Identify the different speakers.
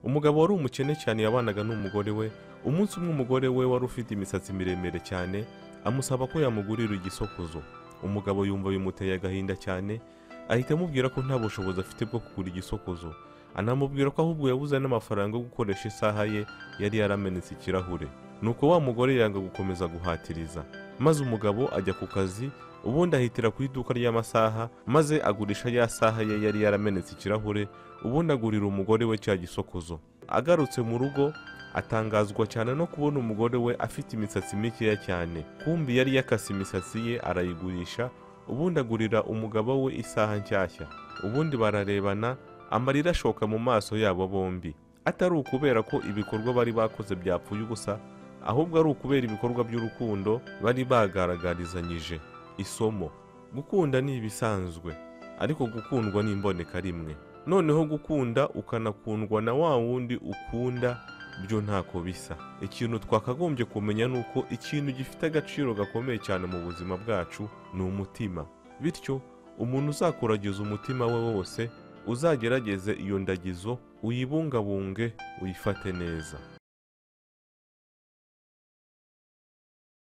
Speaker 1: Umugabo wari umukene cyane yabanaga n'umugore we. Umunsi umwe umugore we wari ufite imisatsi miremire cyane amusaba ko yamugurira igisokozo. Umugabo yumva bimuteye agahinda cyane, ahita amubwira ko nta bushobozi afite bwo kugura igisokozo. Anamubwira ko ahubwo yabuze n'amafaranga yo gukoresha isaha ye yari yaramenetse ikirahure. Nuko wa mugore yanga gukomeza guhatiriza, maze umugabo ajya ku kazi, ubundi ahitira ku iduka ry'amasaha, maze agurisha ya saha ye yari yaramenetse ikirahure, ubundi agurira umugore we cya gisokozo. Agarutse mu rugo atangazwa cyane no kubona umugore we afite imisatsi mikeya cyane. Kumbi yari yakase imisatsi ye arayigurisha, ubundi agurira umugabo we isaha nshyashya. Ubundi bararebana, amarira ashoka mu maso yabo bombi. Atari ukubera ko ibikorwa bari bakoze byapfuye ubusa, ahubwo ari ukubera ibikorwa by'urukundo bari bagaragarizanyije. Isomo: gukunda ni ibisanzwe, ariko gukundwa ni imboneka rimwe. Noneho gukunda ukanakundwa na wa wundi ukunda, byo ntako bisa. Ikintu twakagombye kumenya nuko ikintu gifite agaciro gakomeye cyane mu buzima bwacu ni umutima. Bityo umuntu uzakuragiza umutima we wose, uzagerageze iyo ndagizo uyibungabunge, uyifate neza.